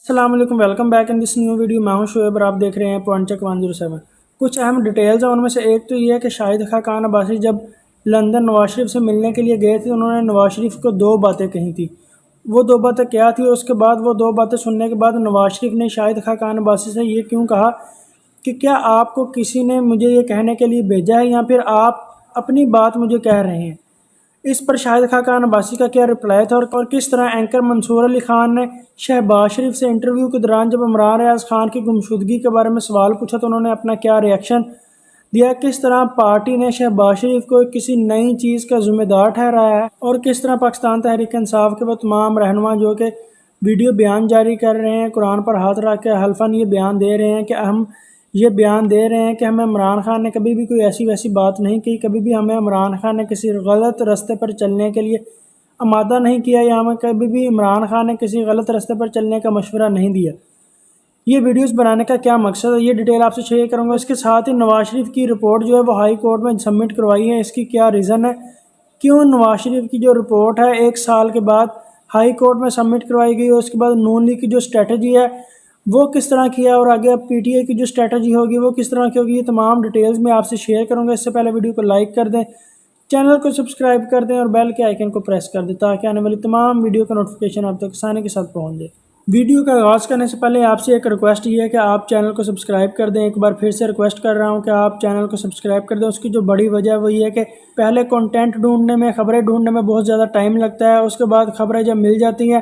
السلام علیکم، welcome back in this new video. میں ہوں شعیب اور آپ دیکھ رہے ہیں پوائنٹ چیک 107۔ کچھ اہم ڈیٹیلز ہیں، ان میں سے ایک تو یہ ہے کہ شاہد خاقان عباسی جب لندن نواز شریف سے ملنے کے لیے گئے تھے، انہوں نے نواز شریف کو دو باتیں کہی تھی۔ وہ دو باتیں کیا تھی؟ اس کے بعد وہ دو باتیں سننے کے بعد نواز شریف نے شاہد خاقان عباسی سے یہ کیوں کہا کہ کیا آپ کو کسی نے مجھے یہ کہنے کے لیے بھیجا ہے یا پھر آپ اپنی بات مجھے کہہ رہے ہیں؟ اس پر شاہد خاقان عباسی کا کیا رپلائی تھا اور کس طرح اینکر منصور علی خان نے شہباز شریف سے انٹرویو کے دوران جب عمران ریاض خان کی گمشدگی کے بارے میں سوال پوچھا تو انہوں نے اپنا کیا ری ایکشن دیا؟ کس طرح پارٹی نے شہباز شریف کو کسی نئی چیز کا ذمہ دار ٹھہرایا ہے اور کس طرح پاکستان تحریک انصاف کے وہ تمام رہنما جو کہ ویڈیو بیان جاری کر رہے ہیں، قرآن پر ہاتھ رکھ کے حلفاً یہ بیان دے رہے ہیں کہ ہمیں عمران خان نے کبھی بھی کوئی ایسی ویسی بات نہیں کی، کبھی بھی ہمیں عمران خان نے کسی غلط راستے پر چلنے کے لیے آمادہ نہیں کیا یا ہمیں کبھی بھی عمران خان نے کسی غلط راستے پر چلنے کا مشورہ نہیں دیا۔ یہ ویڈیوز بنانے کا کیا مقصد ہے، یہ ڈیٹیل آپ سے شیئر کروں گا۔ اس کے ساتھ ہی نواز شریف کی رپورٹ جو ہے وہ ہائی کورٹ میں سبمٹ کروائی ہے، اس کی کیا ریزن ہے، کیوں نواز شریف کی جو رپورٹ ہے 1 سال کے بعد ہائی کورٹ میں سبمٹ کروائی گئی، اور اس کے بعد نون لیگ کی جو اسٹریٹجی ہے وہ کس طرح کیا اور آگے اب پی ٹی آئی کی جو اسٹریٹجی ہوگی وہ کس طرح کی ہوگی، یہ تمام ڈیٹیلز میں آپ سے شیئر کروں گا۔ اس سے پہلے ویڈیو کو لائک کر دیں، چینل کو سبسکرائب کر دیں اور بیل کے آئیکن کو پریس کر دیں تاکہ آنے والی تمام ویڈیو کا نوٹیفیکیشن آپ تک آسانی کے ساتھ پہنچ جائے۔ ویڈیو کا آغاز کرنے سے پہلے آپ سے ایک ریکویسٹ یہ ہے کہ آپ چینل کو سبسکرائب کر دیں۔ ایک بار پھر سے ریکویسٹ کر رہا ہوں کہ آپ چینل کو سبسکرائب کر دیں۔ اس کی جو بڑی وجہ ہے وہ یہ ہے کہ پہلے کنٹینٹ ڈھونڈنے میں، خبریں ڈھونڈنے میں بہت زیادہ ٹائم لگتا ہے، اس کے بعد خبریں جب مل جاتی ہیں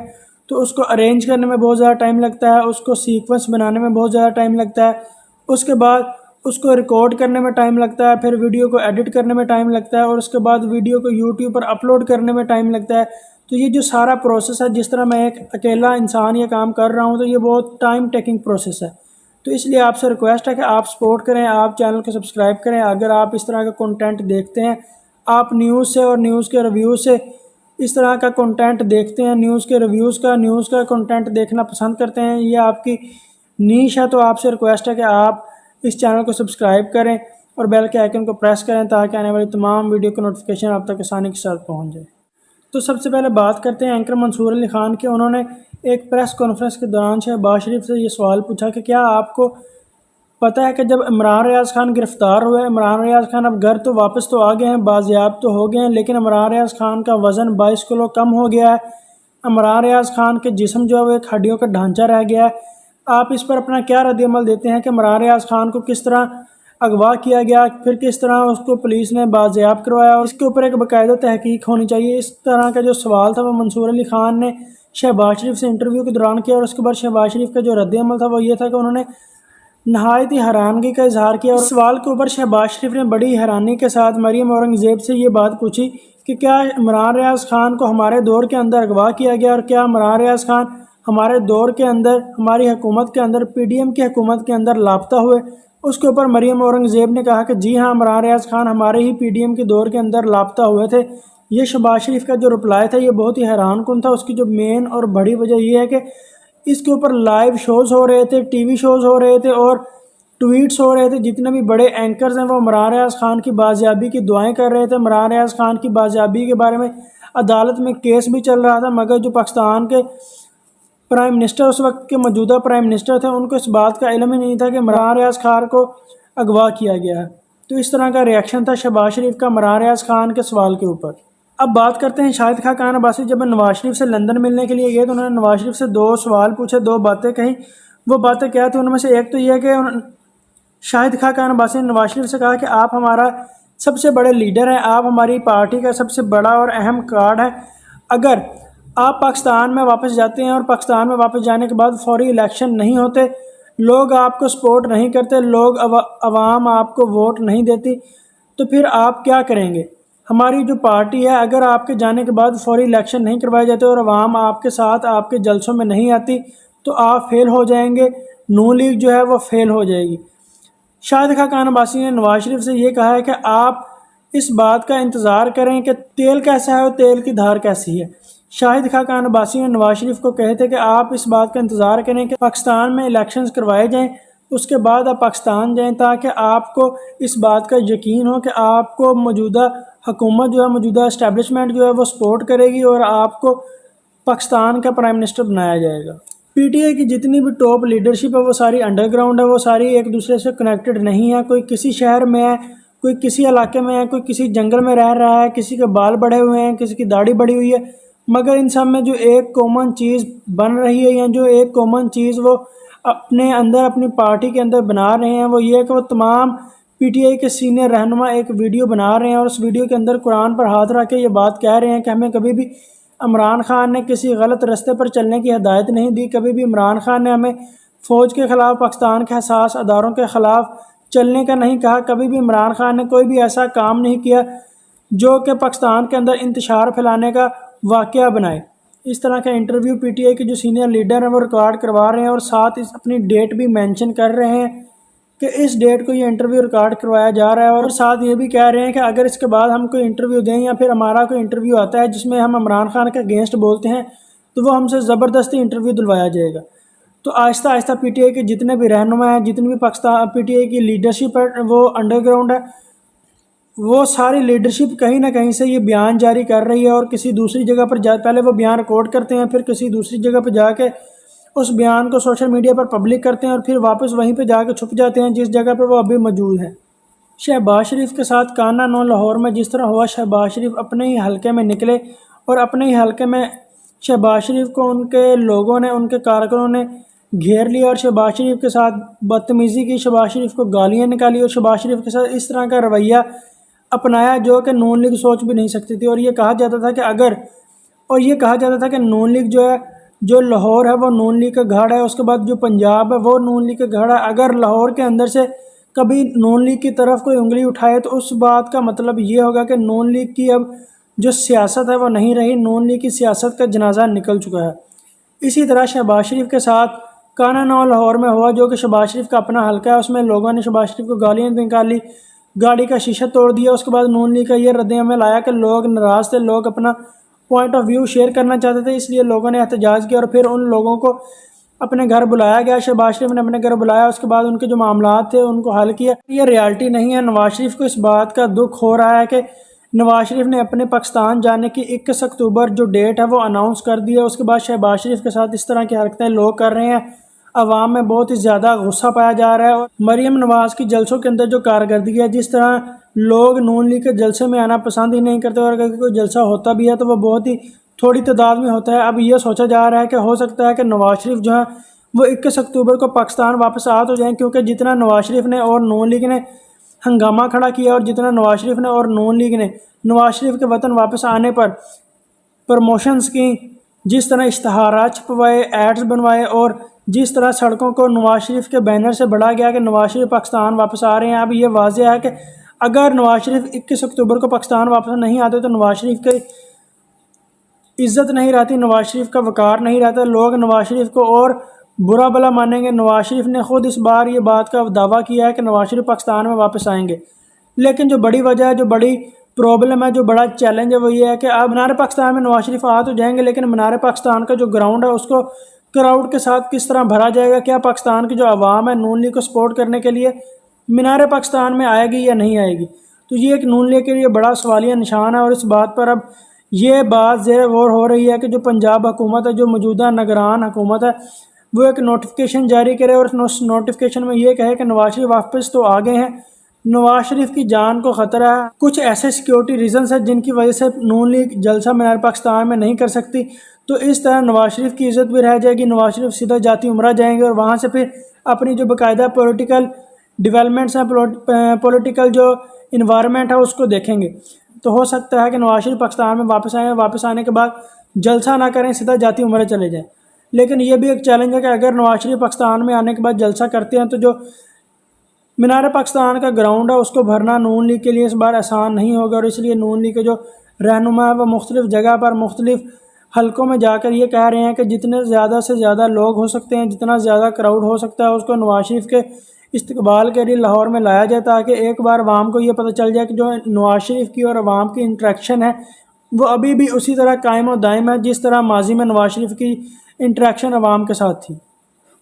تو اس کو ارینج کرنے میں بہت زیادہ ٹائم لگتا ہے، اس کو سیکوینس بنانے میں بہت زیادہ ٹائم لگتا ہے، اس کے بعد اس کو ریکارڈ کرنے میں ٹائم لگتا ہے، پھر ویڈیو کو ایڈٹ کرنے میں ٹائم لگتا ہے اور اس کے بعد ویڈیو کو یوٹیوب پر اپلوڈ کرنے میں ٹائم لگتا ہے۔ تو یہ جو سارا پروسیس ہے، جس طرح میں ایک اکیلا انسان یہ کام کر رہا ہوں تو یہ بہت ٹائم ٹیکنگ پروسیس ہے۔ تو اس لیے آپ سے ریکویسٹ ہے کہ آپ سپورٹ کریں، آپ چینل کو سبسکرائب کریں۔ اگر آپ اس طرح کا کنٹینٹ دیکھتے ہیں، آپ نیوز سے اور نیوز کے ریویوز سے اس طرح کا کنٹینٹ دیکھتے ہیں، نیوز کا کنٹینٹ دیکھنا پسند کرتے ہیں، یہ آپ کی نیش ہے، تو آپ سے ریکویسٹ ہے کہ آپ اس چینل کو سبسکرائب کریں اور بیل کے آئیکن کو پریس کریں تاکہ آنے والی تمام ویڈیو کی نوٹیفیکیشن آپ تک آسانی کے ساتھ پہنچ جائے۔ تو سب سے پہلے بات کرتے ہیں اینکر منصور علی خان کے۔ انہوں نے ایک پریس کانفرنس کے دوران شہباز شریف سے یہ سوال پوچھا کہ کیا آپ کو پتہ ہے کہ جب عمران ریاض خان گرفتار ہوئے، عمران ریاض خان اب گھر تو واپس تو آ گئے ہیں، بازیاب تو ہو گئے ہیں، لیکن عمران ریاض خان کا وزن 22 کلو کم ہو گیا ہے، عمران ریاض خان کے جسم جو ہے وہ ایک ہڈیوں کا ڈھانچہ رہ گیا ہے۔ آپ اس پر اپنا کیا رد عمل دیتے ہیں کہ عمران ریاض خان کو کس طرح اغوا کیا گیا، پھر کس طرح اس کو پولیس نے بازیاب کروایا اور اس کے اوپر ایک باقاعدہ تحقیق ہونی چاہیے؟ اس طرح کا جو سوال تھا وہ منصور علی خان نے شہباز شریف سے انٹرویو کے دوران کیا، اور اس کے بعد شہباز شریف کا جو رد عمل تھا وہ یہ تھا کہ انہوں نے نہایت ہی حیرانگی کا اظہار کیا، اور اس سوال کے اوپر شہباز شریف نے بڑی حیرانی کے ساتھ مریم اورنگزیب سے یہ بات پوچھی کہ کیا عمران ریاض خان کو ہمارے دور کے اندر اغوا کیا گیا، اور کیا عمران ریاض خان ہمارے دور کے اندر، ہماری حکومت کے اندر، پی ڈی ایم کی حکومت کے اندر لاپتہ ہوئے؟ اس کے اوپر مریم اورنگزیب نے کہا کہ جی ہاں، عمران ریاض خان ہمارے ہی پی ڈی ایم کے دور کے اندر لاپتہ ہوئے تھے۔ یہ شہباز شریف کا جو رپلائی تھا یہ بہت ہی حیران کن تھا۔ اس کی جو مین اور بڑی وجہ یہ ہے کہ اس کے اوپر لائیو شوز ہو رہے تھے، ٹی وی شوز ہو رہے تھے اور ٹویٹس ہو رہے تھے، جتنے بھی بڑے اینکرز ہیں وہ عمران ریاض خان کی بازیابی کی دعائیں کر رہے تھے، عمران ریاض خان کی بازیابی کے بارے میں عدالت میں کیس بھی چل رہا تھا، مگر جو پاکستان کے پرائم منسٹر، اس وقت کے موجودہ پرائم منسٹر تھے، ان کو اس بات کا علم ہی نہیں تھا کہ عمران ریاض خان کو اغوا کیا گیا ہے۔ تو اس طرح کا ریاکشن تھا شہباز شریف کا عمران ریاض خان کے سوال کے اوپر۔ اب بات کرتے ہیں شاہد خاقان عباسی جب نواز شریف سے لندن ملنے کے لیے گئے تو انہوں نے نواز شریف سے 2 سوال پوچھے، 2 باتیں کہیں۔ وہ باتیں کیا تھیں؟ ان میں سے ایک تو یہ ہے کہ شاہد خاقان عباسی نے نواز شریف سے کہا کہ آپ ہمارا سب سے بڑے لیڈر ہیں، آپ ہماری پارٹی کا سب سے بڑا اور اہم کارڈ ہے، اگر آپ پاکستان میں واپس جاتے ہیں اور پاکستان میں واپس جانے کے بعد فوری الیکشن نہیں ہوتے، لوگ آپ کو سپورٹ نہیں کرتے، لوگ عوام آپ کو ووٹ نہیں دیتی، تو پھر آپ کیا کریں گے؟ ہماری جو پارٹی ہے، اگر آپ کے جانے کے بعد فوری الیکشن نہیں کروائے جاتے اور عوام آپ کے ساتھ آپ کے جلسوں میں نہیں آتی تو آپ فیل ہو جائیں گے، نون لیگ جو ہے وہ فیل ہو جائے گی۔ شاہد خاقان عباسی نے نواز شریف سے یہ کہا ہے کہ آپ اس بات کا انتظار کریں کہ تیل کیسا ہے اور تیل کی دھار کیسی ہے۔ شاہد خاقان عباسی نے نواز شریف کو کہے تھے کہ آپ اس بات کا انتظار کریں کہ پاکستان میں الیکشنز کروائے جائیں، اس کے بعد آپ پاکستان جائیں تاکہ آپ کو اس بات کا یقین ہو کہ آپ کو موجودہ حکومت جو ہے، موجودہ اسٹیبلشمنٹ جو ہے وہ سپورٹ کرے گی اور آپ کو پاکستان کا پرائم منسٹر بنایا جائے گا۔ پی ٹی آئی کی جتنی بھی ٹاپ لیڈرشپ ہے وہ ساری انڈر گراؤنڈ ہے، وہ ساری ایک دوسرے سے کنیکٹڈ نہیں ہے. کوئی کسی شہر میں ہے، کوئی کسی علاقے میں ہے، کوئی کسی جنگل میں رہ رہا ہے، کسی کے بال بڑھے ہوئے ہیں، کسی کی داڑھی بڑھی ہوئی ہے، مگر ان سب میں جو ایک کامن چیز بن رہی ہے یا جو ایک کامن چیز وہ اپنے اندر اپنی پارٹی کے اندر بنا رہے ہیں وہ یہ ہے کہ وہ تمام پی ٹی آئی کے سینئر رہنما ایک ویڈیو بنا رہے ہیں اور اس ویڈیو کے اندر قرآن پر ہاتھ رکھ کے یہ بات کہہ رہے ہیں کہ ہمیں کبھی بھی عمران خان نے کسی غلط راستے پر چلنے کی ہدایت نہیں دی، کبھی بھی عمران خان نے ہمیں فوج کے خلاف، پاکستان کے حساس اداروں کے خلاف چلنے کا نہیں کہا، کبھی بھی عمران خان نے کوئی بھی ایسا کام نہیں کیا جو کہ پاکستان کے اندر انتشار پھیلانے کا واقعہ بنائے. اس طرح کا انٹرویو پی ٹی آئی کے جو سینئر لیڈر ہیں وہ ریکارڈ کروا رہے ہیں اور ساتھ اپنی ڈیٹ بھی مینشن کر رہے ہیں کہ اس ڈیٹ کو یہ انٹرویو ریکارڈ کروایا جا رہا ہے، اور ساتھ یہ بھی کہہ رہے ہیں کہ اگر اس کے بعد ہم کوئی انٹرویو دیں یا پھر ہمارا کوئی انٹرویو آتا ہے جس میں ہم عمران خان کے اگینسٹ بولتے ہیں تو وہ ہم سے زبردستی انٹرویو دلوایا جائے گا. تو آہستہ آہستہ پی ٹی آئی کے جتنے بھی رہنما ہیں، جتنی بھی پاکستان پی ٹی آئی کی لیڈرشپ ہے وہ انڈر گراؤنڈ ہے، وہ ساری لیڈرشپ کہیں نہ کہیں سے یہ بیان جاری کر رہی ہے اور کسی دوسری جگہ پر پہلے وہ بیان ریکارڈ کرتے ہیں، پھر کسی دوسری جگہ پہ جا کے اس بیان کو سوشل میڈیا پر پبلک کرتے ہیں اور پھر واپس وہیں پہ جا کے چھپ جاتے ہیں جس جگہ پہ وہ ابھی موجود ہیں. شہباز شریف کے ساتھ کانا 9 لاہور میں جس طرح ہوا، شہباز شریف اپنے ہی حلقے میں نکلے اور اپنے ہی حلقے میں شہباز شریف کو ان کے لوگوں نے، ان کے کارکنوں نے گھیر لیا اور شہباز شریف کے ساتھ بدتمیزی کی، شہباز شریف کو گالیاں نکالی اور شہباز شریف کے ساتھ اس طرح کا رویہ اپنایا جو کہ نون لیگ سوچ بھی نہیں سکتی تھی. اور یہ کہا جاتا تھا کہ نون لیگ جو ہے، جو لاہور ہے وہ نون لیگ کا گھاڑ ہے، اس کے بعد جو پنجاب ہے وہ نون لیگ کا گھاڑ ہے. اگر لاہور کے اندر سے کبھی نون لیگ کی طرف کوئی انگلی اٹھائے تو اس بات کا مطلب یہ ہوگا کہ نون لیگ کی اب جو سیاست ہے وہ نہیں رہی، نون لیگ کی سیاست کا جنازہ نکل چکا ہے. اسی طرح شہباز شریف کے ساتھ کانا 9 لاہور میں ہوا جو کہ شہباز شریف کا اپنا حلقہ ہے، اس میں لوگوں نے شہباز شریف کو گالیاں نکالی، گاڑی کا شیشہ توڑ دیا. اس کے بعد نون لیگ کا یہ رد عمل آیا کہ لوگ ناراض تھے، لوگ اپنا پوائنٹ آف ویو شیئر کرنا چاہتے تھے، اس لیے لوگوں نے احتجاج کیا اور پھر ان لوگوں کو اپنے گھر بلایا گیا. شہباز شریف نے اپنے گھر بلایا، اس کے بعد ان کے جو معاملات تھے ان کو حل کیا. یہ ریالٹی نہیں ہے. نواز شریف کو اس بات کا دکھ ہو رہا ہے کہ نواز شریف نے اپنے پاکستان جانے کی 21 اکتوبر جو ڈیٹ ہے وہ اناؤنس کر دیا، اس کے بعد شہباز شریف کے ساتھ اس طرح کی حرکتیں لوگ کر رہے ہیں. عوام میں بہت ہی زیادہ غصہ پایا جا رہا ہے. اور مریم نواز کی جلسوں کے اندر جو کارکردگی ہے، جس طرح لوگ نون لیگ کے جلسے میں آنا پسند ہی نہیں کرتے اور اگر کوئی جلسہ ہوتا بھی ہے تو وہ بہت ہی تھوڑی تعداد میں ہوتا ہے. اب یہ سوچا جا رہا ہے کہ ہو سکتا ہے کہ نواز شریف جو ہیں وہ 21 اکتوبر کو پاکستان واپس آ تو جائیں، کیونکہ جتنا نواز شریف نے اور نون لیگ نے ہنگامہ کھڑا کیا اور جتنا نواز شریف نے اور نون لیگ نے نواز شریف کے وطن واپس آنے پر پروموشنز کی، جس طرح اشتہارات چھپوائے، ایڈز بنوائے اور جس طرح سڑکوں کو نواز شریف کے بینر سے بڑھا گیا کہ نواز شریف پاکستان واپس آ رہے ہیں. اب یہ واضح ہے کہ اگر نواز شریف 21 اکتوبر کو پاکستان واپس نہیں آتے تو نواز شریف کی عزت نہیں رہتی، نواز شریف کا وقار نہیں رہتا، لوگ نواز شریف کو اور برا بھلا مانیں گے. نواز شریف نے خود اس بار یہ بات کا دعویٰ کیا ہے کہ نواز شریف پاکستان میں واپس آئیں گے، لیکن جو بڑی وجہ ہے، جو بڑی پرابلم ہے، جو بڑا چیلنج ہے وہ یہ ہے کہ اب مینار پاکستان میں نواز شریف آ تو جائیں گے، لیکن مینار پاکستان کا جو گراؤنڈ ہے اس کو کراؤڈ کے ساتھ کس طرح بھرا جائے گا؟ کیا پاکستان کی جو عوام ہے نون لیگ کو سپورٹ کرنے کے لیے مینار پاکستان میں آئے گی یا نہیں آئے گی؟ تو یہ ایک نون لیگ کے لیے بڑا سوالیہ نشان ہے. اور اس بات پر اب یہ بات زیر غور ہو رہی ہے کہ جو پنجاب حکومت ہے، جو موجودہ نگران حکومت ہے، وہ ایک نوٹیفیکیشن جاری کرے اور اس نوٹیفیکیشن میں یہ کہے کہ نواز شریف واپس تو آ گئے ہیں، نواز شریف کی جان کو خطرہ ہے، کچھ ایسے سیکیورٹی ریزنز ہیں جن کی وجہ سے نون لیگ جلسہ مینار پاکستان میں نہیں کر سکتی. تو اس طرح نواز شریف کی عزت بھی رہ جائے گی، نواز شریف سیدھا جاتی عمرہ جائیں گے اور وہاں سے پھر اپنی جو باقاعدہ پولیٹیکل ڈیولپمنٹس ہیں، پولیٹیکل جو انوائرمنٹ ہے اس کو دیکھیں گے. تو ہو سکتا ہے کہ نواز شریف پاکستان میں واپس آئیں، واپس آنے کے بعد جلسہ نہ کریں، سیدھا جاتی عمرہ چلے جائیں. لیکن یہ بھی ایک چیلنج ہے کہ اگر نواز شریف پاکستان میں آنے کے بعد جلسہ کرتے ہیں تو جو مینار پاکستان کا گراؤنڈ ہے اس کو بھرنا نون لیگ کے لیے اس بار آسان نہیں ہوگا. اور اس لیے نون لیگ کے جو رہنما ہے وہ مختلف جگہ پر مختلف حلقوں میں جا کر یہ کہہ رہے ہیں کہ جتنے زیادہ سے زیادہ لوگ ہو سکتے ہیں، جتنا زیادہ کراؤڈ ہو سکتا ہے، اس کو نواز شریف کے استقبال کے لیے لاہور میں لایا جائے، تاکہ ایک بار عوام کو یہ پتہ چل جائے کہ جو نواز شریف کی اور عوام کی انٹریکشن ہے وہ ابھی بھی اسی طرح قائم و دائم ہے جس طرح ماضی میں نواز شریف کی انٹریکشن عوام کے ساتھ تھی.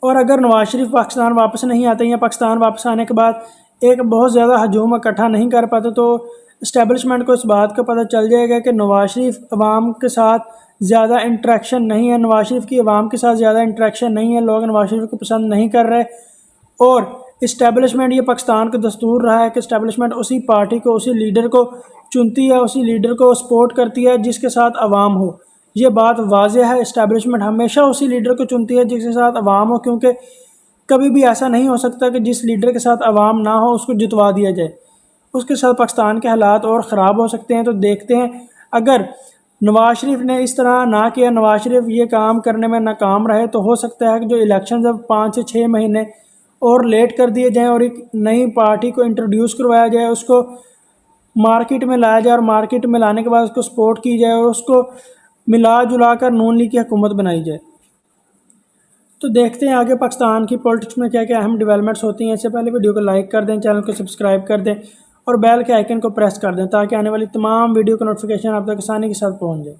اور اگر نواز شریف پاکستان واپس نہیں آتے یا پاکستان واپس آنے کے بعد ایک بہت زیادہ ہجوم اکٹھا نہیں کر پاتے تو اسٹیبلشمنٹ کو اس بات کا پتہ چل جائے گا کہ نواز شریف عوام کے ساتھ زیادہ انٹریکشن نہیں ہے، نواز شریف کی عوام کے ساتھ زیادہ انٹریکشن نہیں ہے، لوگ نواز شریف کو پسند نہیں کر رہے، اور اسٹیبلشمنٹ یہ پاکستان کا دستور رہا ہے کہ اسٹیبلشمنٹ اسی پارٹی کو، اسی لیڈر کو چنتی ہے، اسی لیڈر کو سپورٹ کرتی ہے جس کے ساتھ عوام ہو۔ یہ بات واضح ہے، اسٹیبلشمنٹ ہمیشہ اسی لیڈر کو چنتی ہے جس کے ساتھ عوام ہو، کیونکہ کبھی بھی ایسا نہیں ہو سکتا کہ جس لیڈر کے ساتھ عوام نہ ہو اس کو جتوا دیا جائے، اس کے ساتھ پاکستان کے حالات اور خراب ہو سکتے ہیں۔ تو دیکھتے ہیں اگر نواز شریف نے اس طرح نہ کیا، نواز شریف یہ کام کرنے میں ناکام رہے، تو ہو سکتا ہے کہ جو الیکشنز اب 5 سے 6 مہینے اور لیٹ کر دیے جائیں اور ایک نئی پارٹی کو انٹروڈیوس کروایا جائے، اس کو مارکیٹ میں لایا جائے، اور مارکیٹ میں لانے کے بعد اس کو سپورٹ کی جائے اور اس کو ملا جلا کر نون لیگ کی حکومت بنائی جائے۔ تو دیکھتے ہیں آگے پاکستان کی پولیٹکس میں کیا کیا اہم ڈیولپمنٹس ہوتی ہیں۔ اس سے پہلے ویڈیو کو لائک کر دیں، چینل کو سبسکرائب کر دیں اور بیل کے آئیکن کو پریس کر دیں تاکہ آنے والی تمام ویڈیو کا نوٹیفیکیشن آپ تک آسانی کے ساتھ پہنچ جائے۔